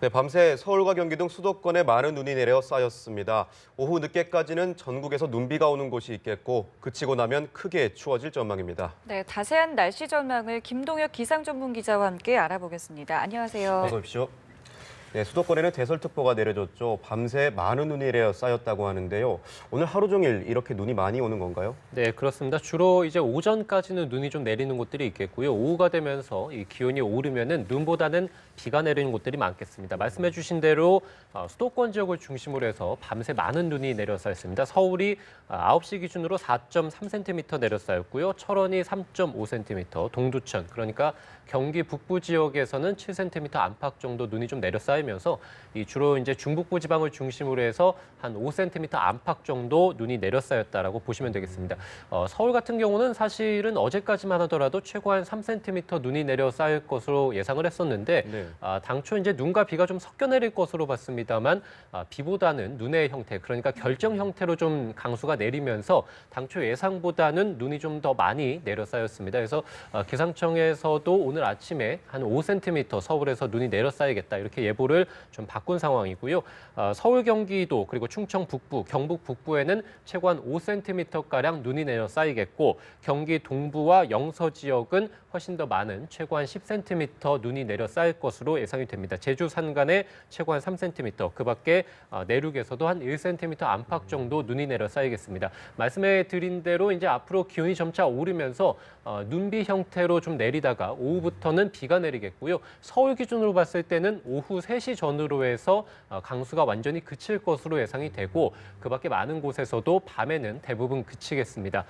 네, 밤새 서울과 경기 등 수도권에 많은 눈이 내려 쌓였습니다. 오후 늦게까지는 전국에서 눈비가 오는 곳이 있겠고 그치고 나면 크게 추워질 전망입니다. 네, 자세한 날씨 전망을 김동혁 기상 전문 기자와 함께 알아보겠습니다. 안녕하세요. 어서 오십시오. 네, 수도권에는 대설특보가 내려졌죠. 밤새 많은 눈이 내려 쌓였다고 하는데요. 오늘 하루 종일 이렇게 눈이 많이 오는 건가요? 네, 그렇습니다. 주로 이제 오전까지는 눈이 좀 내리는 곳들이 있겠고요. 오후가 되면서 이 기온이 오르면은 눈보다는 비가 내리는 곳들이 많겠습니다. 말씀해 주신 대로 수도권 지역을 중심으로 해서 밤새 많은 눈이 내려 쌓였습니다. 서울이 9시 기준으로 4.3cm 내려 쌓였고요. 철원이 3.5cm, 동두천, 그러니까 경기 북부 지역에서는 7cm 안팎 정도 눈이 좀 내려 쌓이면서 이 주로 이제 중북부 지방을 중심으로 해서 한 5cm 안팎 정도 눈이 내려 쌓였다라고 보시면 되겠습니다. 서울 같은 경우는 사실은 어제까지만 하더라도 최고 한 3cm 눈이 내려 쌓일 것으로 예상을 했었는데 네. 당초 이제 눈과 비가 좀 섞여 내릴 것으로 봤습니다만 비보다는 눈의 형태, 그러니까 결정 형태로 좀 강수가 내리면서 당초 예상보다는 눈이 좀 더 많이 내려 쌓였습니다. 그래서 기상청에서도 오늘 아침에 한 5cm 서울에서 눈이 내려 쌓이겠다 이렇게 예보를 좀 바꾼 상황이고요. 서울, 경기도 그리고 충청 북부, 경북 북부에는 최고 한 5cm가량 눈이 내려 쌓이겠고 경기 동부와 영서 지역은 훨씬 더 많은 최고 한 10cm 눈이 내려 쌓일 것으로 예상이 됩니다. 제주 산간에 최고 한 3cm, 그 밖에 내륙에서도 한 1cm 안팎 정도 눈이 내려 쌓이겠습니다. 말씀해 드린 대로 이제 앞으로 기온이 점차 오르면서 눈비 형태로 좀 내리다가 오후부터는 비가 내리겠고요. 서울 기준으로 봤을 때는 오후 3시 전후로 해서 강수가 완전히 그칠 것으로 예상이 되고 그 밖에 많은 곳에서도 밤에는 대부분 그치겠습니다.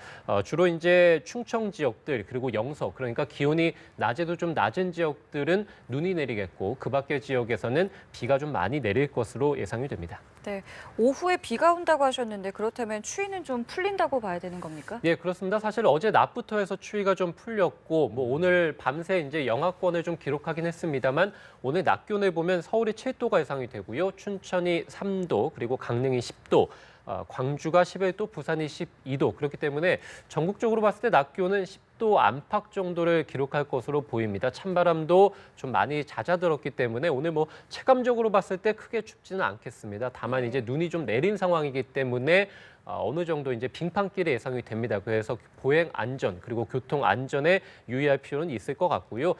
주로 이제 충청 지역들 그리고 영서, 그러니까 기온이 낮에도 좀 낮은 지역들은 눈이 내리겠고 그 밖의 지역에서는 비가 좀 많이 내릴 것으로 예상이 됩니다. 네, 오후에 비가 온다고 하셨는데 그렇다면 추위는 좀 풀린다고 봐야 되는 겁니까? 예, 그렇습니다. 사실 어제 낮부터 해서 추위가 좀 풀렸고 오늘 밤새 이제 영하권을 좀 기록하긴 했습니다만 오늘 낮 기온을 보면 서울이 7도가 예상이 되고요. 춘천이 3도, 그리고 강릉이 10도. 광주가 11도, 부산이 12도. 그렇기 때문에 전국적으로 봤을 때 낮 기온은 10도 안팎 정도를 기록할 것으로 보입니다. 찬바람도 좀 많이 잦아들었기 때문에 오늘 뭐 체감적으로 봤을 때 크게 춥지는 않겠습니다. 다만 이제 눈이 좀 내린 상황이기 때문에 어느 정도 이제 빙판길이 예상이 됩니다. 그래서 보행 안전 그리고 교통 안전에 유의할 필요는 있을 것 같고요.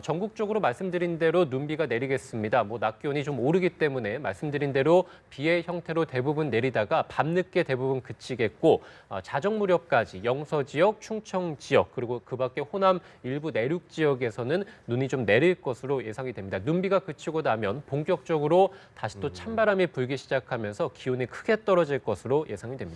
전국적으로 말씀드린 대로 눈비가 내리겠습니다. 뭐 낮 기온이 좀 오르기 때문에 말씀드린 대로 비의 형태로 대부분 내리다가 밤늦게 대부분 그치겠고 자정 무렵까지 영서 지역, 충청 지역 그리고 그 밖에 호남 일부 내륙 지역에서는 눈이 좀 내릴 것으로 예상이 됩니다. 눈비가 그치고 나면 본격적으로 다시 또 찬바람이 불기 시작하면서 기온이 크게 떨어질 것으로 예상이 됩니다.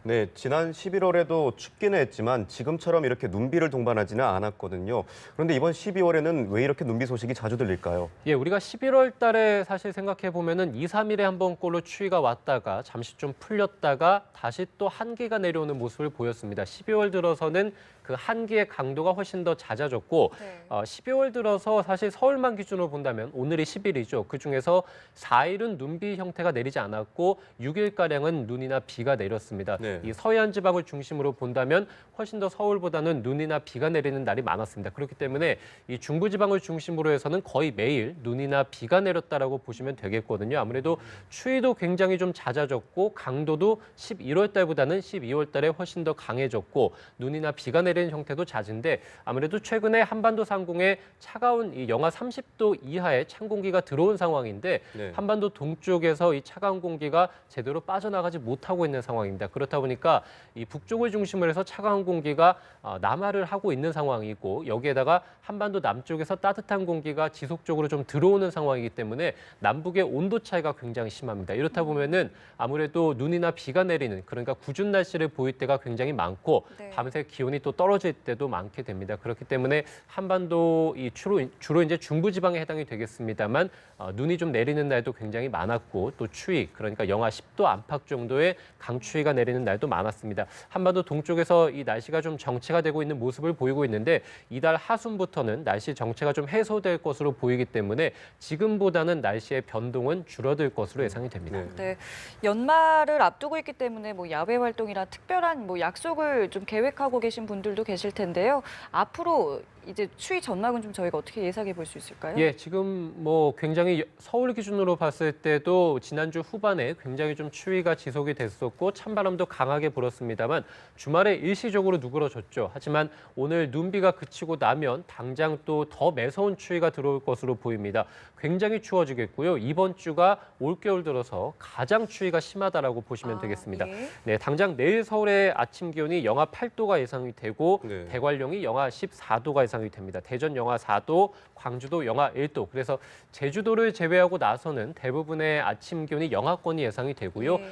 네, 지난 11월에도 춥기는 했지만 지금처럼 이렇게 눈비를 동반하지는 않았거든요. 그런데 이번 12월에는 왜 이렇게 눈비 소식이 자주 들릴까요? 예, 우리가 11월 달에 사실 생각해 보면은 2, 3일에 한 번꼴로 추위가 왔다가 잠시 좀 풀렸다가 다시 또 한기가 내려오는 모습을 보였습니다. 12월 들어서는 그 한기의 강도가 훨씬 더 잦아졌고 네. 12월 들어서 사실 서울만 기준으로 본다면 오늘이 10일이죠. 그중에서 4일은 눈비 형태가 내리지 않았고 6일가량은 눈이나 비가 내렸습니다. 네. 이 서해안 지방을 중심으로 본다면 훨씬 더 서울보다는 눈이나 비가 내리는 날이 많았습니다. 그렇기 때문에 이 중부 지방을 중심으로 해서는 거의 매일 눈이나 비가 내렸다라고 보시면 되겠거든요. 아무래도 추위도 굉장히 좀 잦아졌고 강도도 11월 달보다는 12월 달에 훨씬 더 강해졌고 눈이나 비가 내리는 형태도 잦은데 아무래도 최근에 한반도 상공에 차가운 이 영하 30도 이하의 찬 공기가 들어온 상황인데 네. 한반도 동쪽에서 이 차가운 공기가 제대로 빠져나가지 못하고 있는 상황입니다. 그렇다 보니까 이 북쪽을 중심으로 해서 차가운 공기가 남하를 하고 있는 상황이고 여기에다가 한반도 남쪽에서 따뜻한 공기가 지속적으로 좀 들어오는 상황이기 때문에 남북의 온도 차이가 굉장히 심합니다. 이렇다 보면은 아무래도 눈이나 비가 내리는 그러니까 궂은 날씨를 보일 때가 굉장히 많고 네. 밤새 기온이 또 떨어질 때도 많게 됩니다. 그렇기 때문에 한반도 이 주로 이제 중부지방에 해당이 되겠습니다만 눈이 좀 내리는 날도 굉장히 많았고 또 추위 그러니까 영하 10도 안팎 정도의 강추위가 내리는 날도 많았습니다. 한반도 동쪽에서 이 날씨가 좀 정체가 되고 있는 모습을 보이고 있는데 이달 하순부터는 날씨 정체가 좀 해소될 것으로 보이기 때문에 지금보다는 날씨의 변동은 줄어들 것으로 예상이 됩니다. 네. 네, 연말을 앞두고 있기 때문에 뭐 야외 활동이나 특별한 뭐 약속을 좀 계획하고 계신 분들도 계실 텐데요. 앞으로 이제 추위 전망은 좀 저희가 어떻게 예상해 볼 수 있을까요? 예, 지금 뭐 굉장히 서울 기준으로 봤을 때도 지난주 후반에 굉장히 좀 추위가 지속이 됐었고 찬바람도 강하게 불었습니다만 주말에 일시적으로 누그러졌죠. 하지만 오늘 눈비가 그치고 나면 당장 또 더 매서운 추위가 들어올 것으로 보입니다. 굉장히 추워지겠고요. 이번 주가 올겨울 들어서 가장 추위가 심하다라고 보시면 되겠습니다. 예. 네, 당장 내일 서울의 아침 기온이 영하 8도가 예상이 되고 네. 대관령이 영하 14도가 예상이 됩니다. 대전 영하 4도, 광주도 영하 1도. 그래서 제주도를 제외하고 나서는 대부분의 아침 기온이 영하권이 예상이 되고요. 네.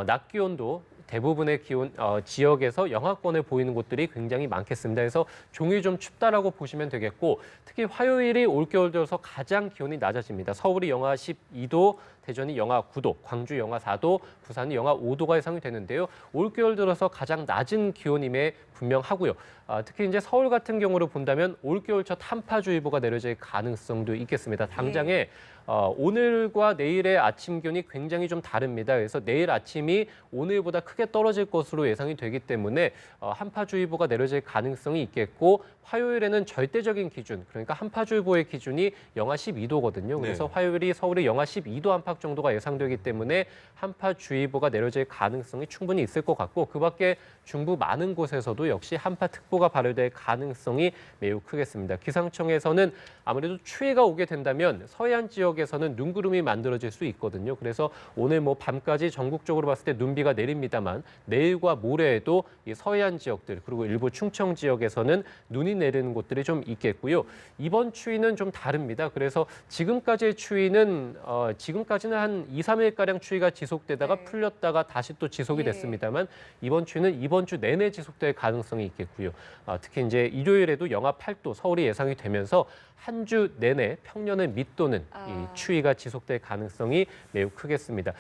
낮 기온도 대부분의 기온 지역에서 영하권을 보이는 곳들이 굉장히 많겠습니다. 그래서 종일 좀 춥다라고 보시면 되겠고 특히 화요일이 올겨울 들어서 가장 기온이 낮아집니다. 서울이 영하 12도, 대전이 영하 9도, 광주 영하 4도, 부산이 영하 5도가 예상이 되는데요. 올겨울 들어서 가장 낮은 기온임에 분명하고요. 특히 이제 서울 같은 경우로 본다면 올겨울 첫 한파주의보가 내려질 가능성도 있겠습니다. 당장에 오늘과 내일의 아침 기온이 굉장히 좀 다릅니다. 그래서 내일 아침이 오늘보다 크게 떨어질 것으로 예상이 되기 때문에 한파주의보가 내려질 가능성이 있겠고 화요일에는 절대적인 기준, 그러니까 한파주의보의 기준이 영하 12도거든요. 그래서 네. 화요일이 서울이 영하 12도 안팎 정도가 예상되기 때문에 한파주의보가 내려질 가능성이 충분히 있을 것 같고 그 밖에 중부 많은 곳에서도 역시 한파특보가 발효될 가능성이 매우 크겠습니다. 기상청에서는 아무래도 추위가 오게 된다면 서해안 지역에서는 눈구름이 만들어질 수 있거든요. 그래서 오늘 뭐 밤까지 전국적으로 봤을 때 눈비가 내립니다만 내일과 모레에도 이 서해안 지역들 그리고 일부 충청 지역에서는 눈이 내리는 곳들이 좀 있겠고요. 이번 추위는 좀 다릅니다. 그래서 지금까지의 추위는 지금까지는 한 2, 3일가량 추위가 지속되다가 네. 풀렸다가 다시 또 지속이 예. 됐습니다만 이번 추위는 이번 주 내내 지속될 가능성이 있겠고요. 특히 이제 일요일에도 영하 8도 서울이 예상이 되면서 한 주 내내 평년을 밑도는 이 추위가 지속될 가능성이 매우 크겠습니다.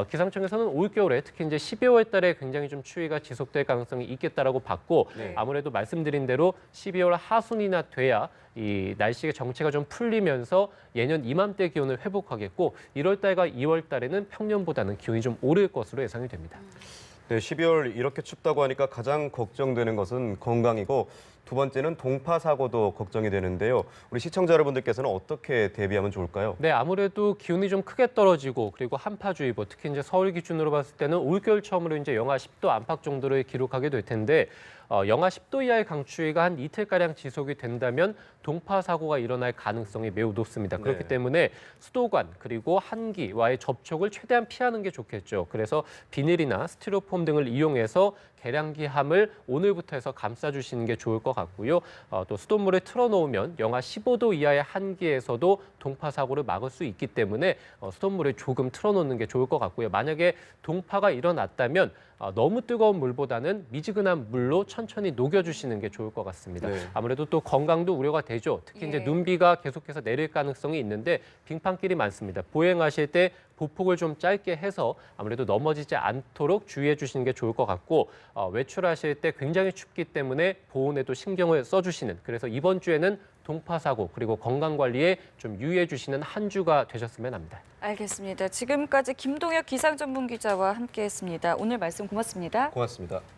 기상청에서는 올겨울에 특히 이제 12월 달에 굉장히 좀 추위가 지속될 가능성이 있겠다라고 봤고 네. 아무래도 말씀드린 대로 12월 하순이나 돼야 이 날씨의 정체가 좀 풀리면서 예년 이맘때 기온을 회복하겠고 1월 달과 2월 달에는 평년보다는 기온이 좀 오를 것으로 예상이 됩니다. 네, 12월 이렇게 춥다고 하니까 가장 걱정되는 것은 건강이고 두 번째는 동파 사고도 걱정이 되는데요. 우리 시청자 여러분들께서는 어떻게 대비하면 좋을까요? 네, 아무래도 기온이 좀 크게 떨어지고 그리고 한파주의보, 특히 이제 서울 기준으로 봤을 때는 올겨울 처음으로 이제 영하 10도 안팎 정도를 기록하게 될 텐데 영하 10도 이하의 강추위가 한 이틀가량 지속이 된다면 동파 사고가 일어날 가능성이 매우 높습니다. 그렇기 네. 때문에 수도관 그리고 한기와의 접촉을 최대한 피하는 게 좋겠죠. 그래서 비닐이나 스티로폼 등을 이용해서 계량기함을 오늘부터 해서 감싸주시는 게 좋을 것 같고요. 또 수돗물을 틀어놓으면 영하 15도 이하의 한기에서도 동파 사고를 막을 수 있기 때문에 수돗물을 조금 틀어놓는 게 좋을 것 같고요. 만약에 동파가 일어났다면 너무 뜨거운 물보다는 미지근한 물로 천천히 녹여주시는 게 좋을 것 같습니다. 네. 아무래도 또 건강도 우려가 되죠. 특히 이제 예. 눈비가 계속해서 내릴 가능성이 있는데 빙판길이 많습니다. 보행하실 때 보폭을 좀 짧게 해서 아무래도 넘어지지 않도록 주의해 주시는 게 좋을 것 같고 외출하실 때 굉장히 춥기 때문에 보온에도 신경을 써주시는 그래서 이번 주에는 동파 사고 그리고 건강 관리에 좀 유의해 주시는 한 주가 되셨으면 합니다. 알겠습니다. 지금까지 김동혁 기상전문기자와 함께했습니다. 오늘 말씀 고맙습니다. 고맙습니다.